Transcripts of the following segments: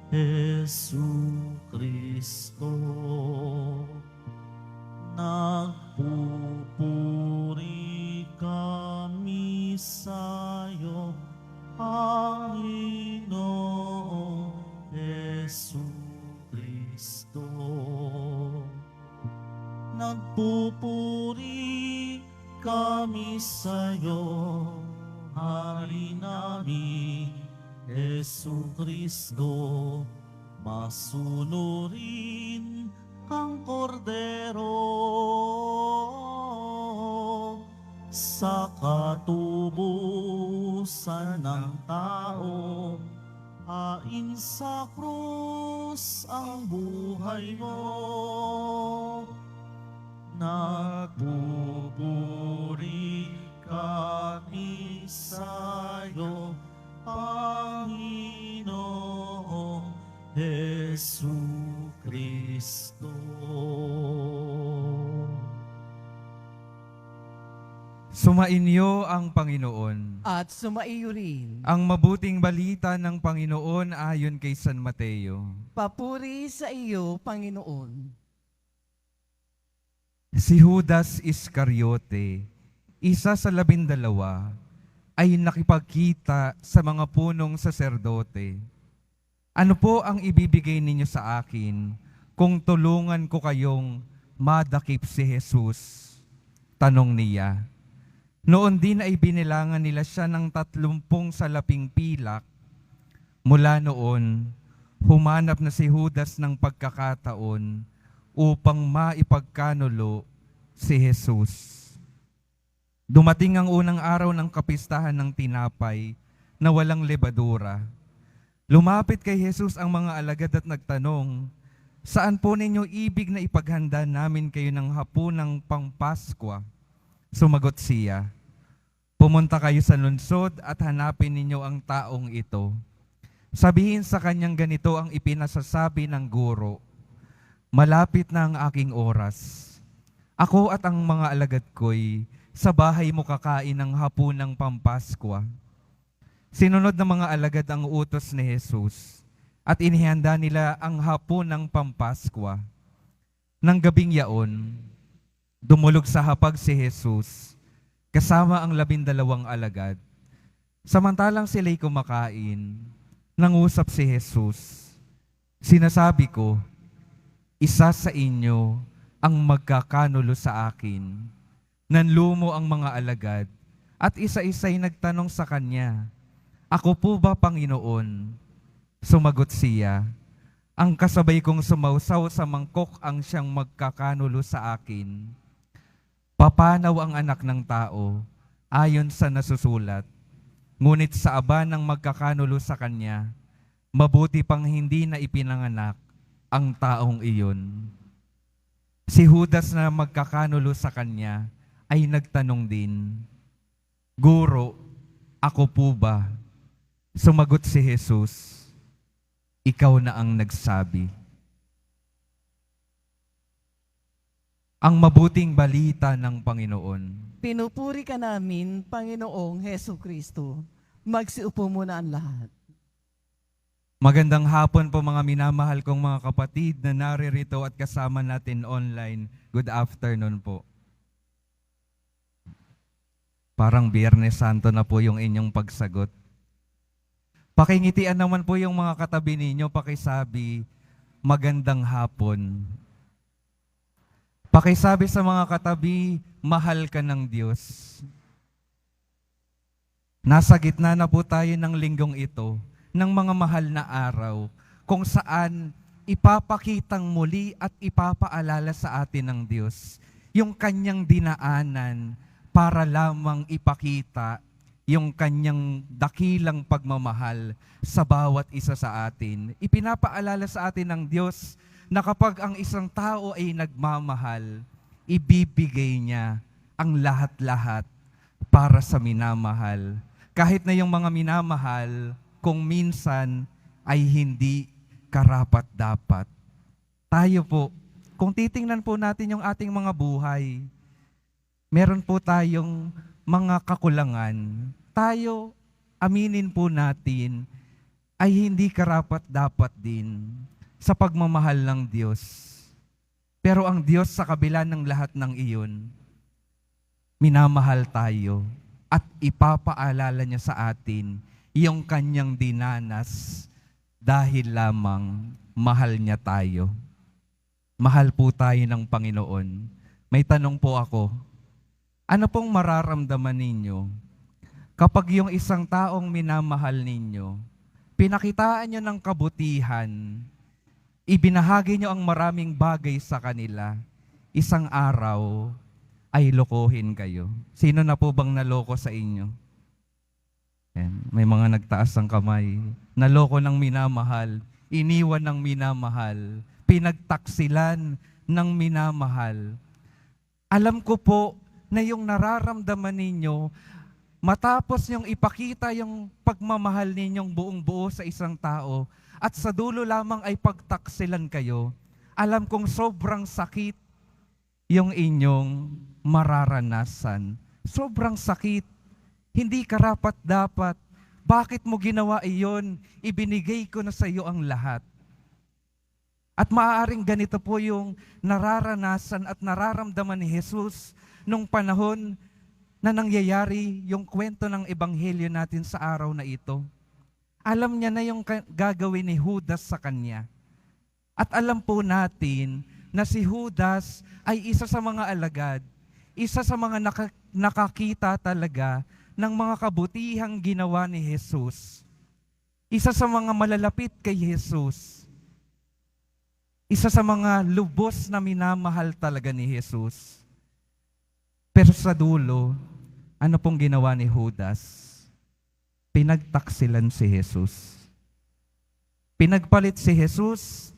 Jesucristo. Nagpupuri kami sa'yo, Panginoong Jesucristo. Nagpupuri kami sa'yo, Hari namin, Jesucristo. Masunurin kang kordero sa katubusan ng tao. Hain sa krus ang buhay mo. Nagpupuri kami sa'yo, Panginoong Jesucristo. Sumainyo ang Panginoon. At sumaiyo rin. Ang mabuting balita ng Panginoon ayon kay San Mateo. Papuri sa iyo, Panginoon. Si Judas Iscariote, isa sa 12, ay nakipagkita sa mga punong saserdote. Ano po ang ibibigay ninyo sa akin kung tulungan ko kayong madakip si Jesus? Tanong niya. Noon din ay binilangan nila siya ng 30 salaping pilak. Mula noon, humanap na si Judas ng pagkakataon upang maipagkanulo si Jesus. Dumating ang unang araw ng kapistahan ng tinapay na walang lebadura. Lumapit kay Jesus ang mga alagad at nagtanong, "Saan po ninyo ibig na ipaghanda namin kayo ng hapunang pangpaskwa?" Sumagot siya, "Pumunta kayo sa lungsod at hanapin ninyo ang taong ito. Sabihin sa kanyang ganito ang ipinasasabi ng guro, malapit na ang aking oras. Ako at ang mga alagad ko'y sa bahay mo kakain ng hapunang pampaskwa." Sinunod ng mga alagad ang utos ni Jesus at inihanda nila ang hapunang pampaskwa. Nang gabing yaon, dumulog sa hapag si Jesus kasama ang 12 alagad. Samantalang sila'y kumakain, nangusap si Jesus, "Sinasabi ko, isa sa inyo ang magkakanulo sa akin." Nanlumo ang mga alagad at isa-isa'y nagtanong sa kanya, "Ako po ba, Panginoon?" Sumagot siya, "Ang kasabay kong sumausaw sa mangkok ang siyang magkakanulo sa akin. Papanaw ang anak ng tao ayon sa nasusulat. Ngunit sa aba ng magkakanulo sa kanya, mabuti pang hindi na ipinanganak ang taong iyon." Si Judas na magkakanulo sa kanya ay nagtanong din, "Guro, ako po ba?" Sumagot si Jesus, "Ikaw na ang nagsabi." Ang mabuting balita ng Panginoon. Pinupuri ka namin, Panginoong Jesucristo. Magsiupo muna ang lahat. Magandang hapon po mga minamahal kong mga kapatid na naririto at kasama natin online. Good afternoon po. Parang Biyernes Santo na po yung inyong pagsagot. Pakingitian naman po yung mga katabi ninyo, pakisabi, magandang hapon. Pakisabi sa mga katabi, mahal ka ng Diyos. Nasa gitna na po tayo ng linggong ito, ng mga mahal na araw, kung saan ipapakitang muli at ipapaalala sa atin ng Diyos yung kanyang dinaanan para lamang ipakita yung kanyang dakilang pagmamahal sa bawat isa sa atin. Ipinapaalala sa atin ng Diyos na kapag ang isang tao ay nagmamahal, ibibigay niya ang lahat-lahat para sa minamahal. Kahit na yung mga minamahal, kung minsan ay hindi karapat-dapat. Tayo po, kung titingnan po natin yung ating mga buhay, meron po tayong mga kakulangan. Tayo, aminin po natin, ay hindi karapat-dapat din sa pagmamahal ng Diyos. Pero ang Diyos sa kabila ng lahat ng iyon, minamahal tayo at ipapaalala niya sa atin yung kanyang dinanas dahil lamang mahal niya tayo. Mahal po tayo ng Panginoon. May tanong po ako, ano pong mararamdaman ninyo kapag yung isang taong minamahal ninyo, pinakitaan nyo ng kabutihan, ibinahagi nyo ang maraming bagay sa kanila, isang araw ay lokohin kayo? Sino na po bang naloko sa inyo? Yan. May mga nagtaas ng kamay. Naloko ng minamahal, iniwan ng minamahal, pinagtaksilan ng minamahal. Alam ko po na yung nararamdaman ninyo, matapos yung ipakita yung pagmamahal ninyong buong buo sa isang tao, at sa dulo lamang ay pagtaksilan kayo, alam kong sobrang sakit yung inyong mararanasan. Sobrang sakit. Hindi karapat-dapat. Bakit mo ginawa iyon? Ibinigay ko na sa iyo ang lahat. At maaaring ganito po yung nararanasan at nararamdaman ni Jesus nung panahon na nangyayari yung kwento ng ebanghelyo natin sa araw na ito. Alam niya na yung gagawin ni Judas sa kanya. At alam po natin na si Judas ay isa sa mga alagad, isa sa mga nakakita talaga ng mga kabutihang ginawa ni Jesus. Isa sa mga malalapit kay Jesus. Isa sa mga lubos na minamahal talaga ni Jesus. Pero sa dulo, ano pong ginawa ni Judas? Pinagtaksilan si Jesus. Pinagpalit si Jesus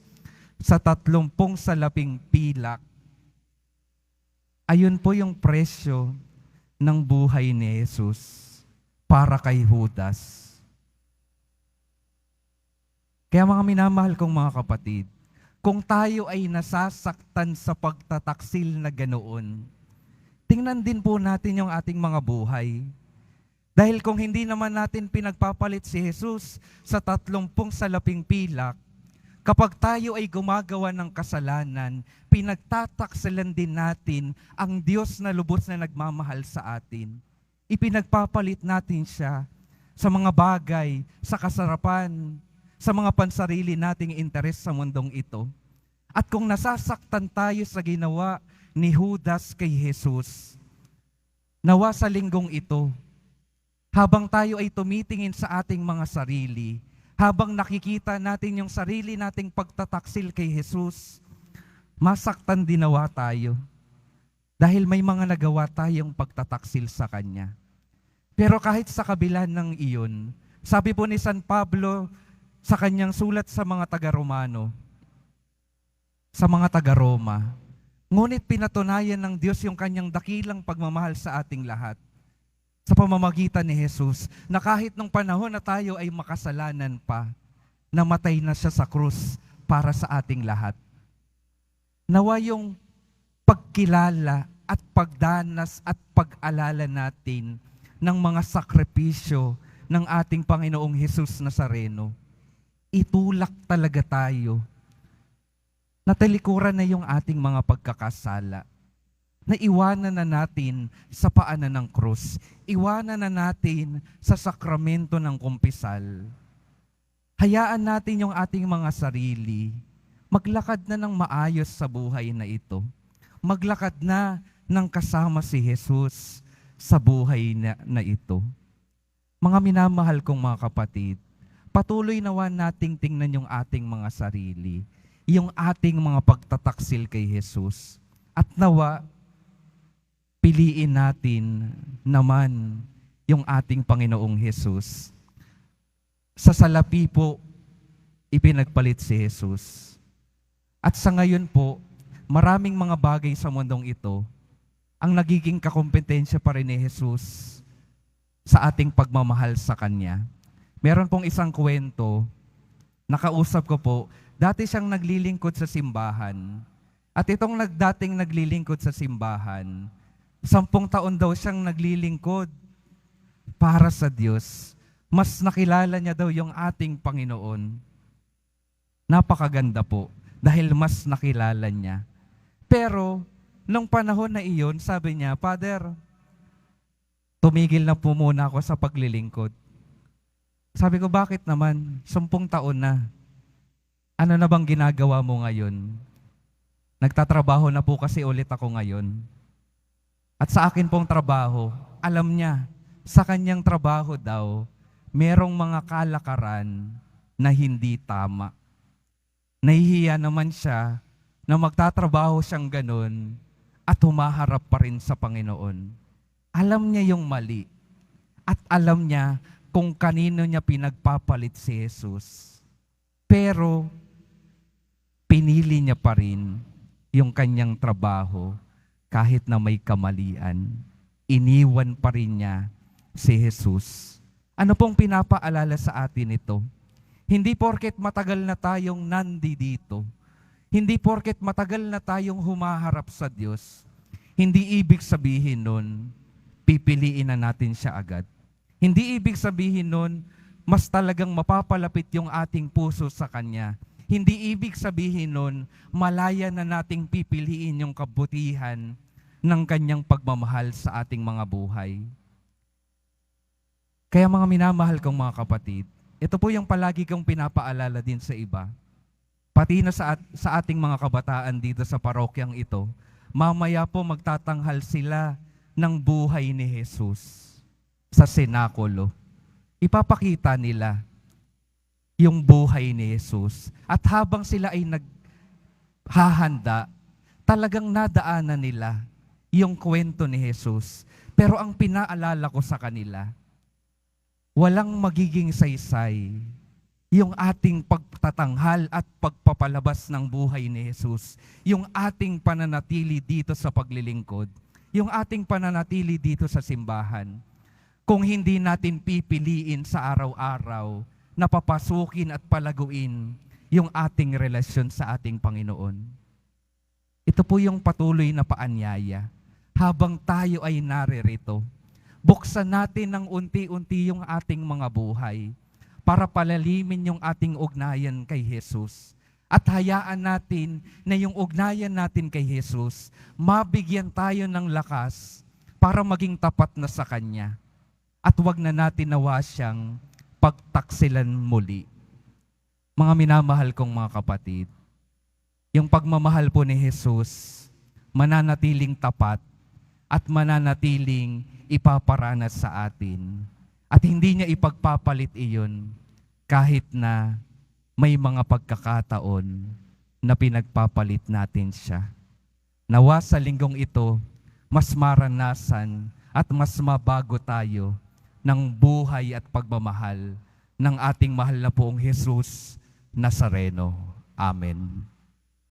sa 30 salaping pilak. Ayun po yung presyo ng buhay ni Jesus para kay Judas. Kaya mga minamahal kong mga kapatid, kung tayo ay nasasaktan sa pagtataksil na ganoon, tingnan din po natin yung ating mga buhay. Dahil kung hindi naman natin pinagpapalit si Jesus sa 30 salaping pilak, kapag tayo ay gumagawa ng kasalanan, pinagtataksilan din natin ang Diyos na lubos na nagmamahal sa atin. Ipinagpapalit natin siya sa mga bagay, sa kasarapan, sa mga pansarili nating interes sa mundong ito. At kung nasasaktan tayo sa ginawa ni Judas kay Jesus, nawa sa linggong ito, habang tayo ay tumitingin sa ating mga sarili, habang nakikita natin yung sarili nating pagtataksil kay Jesus, masaktan din nawa tayo. Dahil may mga nagawa tayong pagtataksil sa Kanya. Pero kahit sa kabila ng iyon, sabi po ni San Pablo sa kanyang sulat sa mga taga-Romano, sa mga taga-Roma, ngunit pinatunayan ng Diyos yung kanyang dakilang pagmamahal sa ating lahat sa pamamagitan ni Jesus, na kahit nung panahon na tayo ay makasalanan pa, namatay na siya sa krus para sa ating lahat. Nawa yung pagkilala at pagdanas at pag-alala natin ng mga sakripisyo ng ating Panginoong Jesus Nazareno, itulak talaga tayo na talikuran na yung ating mga pagkakasala, na iwanan na natin sa paanan ng krus, iwanan na natin sa sakramento ng kumpisal. Hayaan natin yung ating mga sarili, maglakad na ng maayos sa buhay na ito. Maglakad na ng kasama si Jesus sa buhay na ito. Mga minamahal kong mga kapatid, patuloy nawa nating tingnan yung ating mga sarili, yung ating mga pagtataksil kay Jesus. At nawa, piliin natin naman yung ating Panginoong Jesus. Sa salapi po, ipinagpalit si Jesus. At sa ngayon po, maraming mga bagay sa mundong ito ang nagiging kakompetensya pa rin ni Jesus sa ating pagmamahal sa Kanya. Meron pong isang kwento, nakausap ko po, dati siyang naglilingkod sa simbahan. At itong dating naglilingkod sa simbahan, 10 taon daw siyang naglilingkod para sa Diyos. Mas nakilala niya daw yung ating Panginoon. Napakaganda po dahil mas nakilala niya. Pero nung panahon na iyon, sabi niya, Father, tumigil na po muna ako sa paglilingkod. Sabi ko, bakit naman? 10 taon na. Ano na bang ginagawa mo ngayon? Nagtatrabaho na po kasi ulit ako ngayon. At sa akin pong trabaho, alam niya, sa kanyang trabaho daw, merong mga kalakaran na hindi tama. Nahihiya naman siya na magtatrabaho siyang ganun at humaharap pa rin sa Panginoon. Alam niya yung mali at alam niya kung kanino niya pinagpapalit si Jesus. Pero pinili niya pa rin yung kanyang trabaho kahit na may kamalian. Iniwan pa rin niya si Jesus. Ano pong pinapaalala sa atin ito? Hindi porket matagal na tayong nandito, hindi porket matagal na tayong humaharap sa Diyos, hindi ibig sabihin nun, pipiliin na natin siya agad. Hindi ibig sabihin nun, mas talagang mapapalapit yung ating puso sa Kanya. Hindi ibig sabihin nun, malaya na nating pipiliin yung kabutihan ng Kanyang pagmamahal sa ating mga buhay. Kaya mga minamahal kong mga kapatid, ito po yung palagi kong pinapaalala din sa iba. Pati na sa ating mga kabataan dito sa parokyang ito, mamaya po magtatanghal sila ng buhay ni Jesus sa senakulo. Ipapakita nila yung buhay ni Jesus. At habang sila ay naghahanda, talagang nadaanan nila yung kwento ni Jesus. Pero ang pinaalala ko sa kanila, walang magiging saysay yung ating pagtatanghal at pagpapalabas ng buhay ni Jesus, yung ating pananatili dito sa paglilingkod, yung ating pananatili dito sa simbahan, kung hindi natin pipiliin sa araw-araw na papasukin at palaguin yung ating relasyon sa ating Panginoon. Ito po yung patuloy na paanyaya habang tayo ay naririto. Buksan natin ng unti-unti yung ating mga buhay para palalimin yung ating ugnayan kay Jesus. At hayaan natin na yung ugnayan natin kay Jesus, mabigyan tayo ng lakas para maging tapat na sa Kanya. At wag na natin nawa siyang pagtaksilan muli. Mga minamahal kong mga kapatid, yung pagmamahal po ni Jesus, mananatiling tapat at mananatiling ipaparanas sa atin. At hindi niya ipagpapalit iyon kahit na may mga pagkakataon na pinagpapalit natin siya. Nawa sa linggong ito, mas maranasan at mas mabago tayo ng buhay at pagmamahal ng ating mahal na poong Jesus Nazareno. Amen.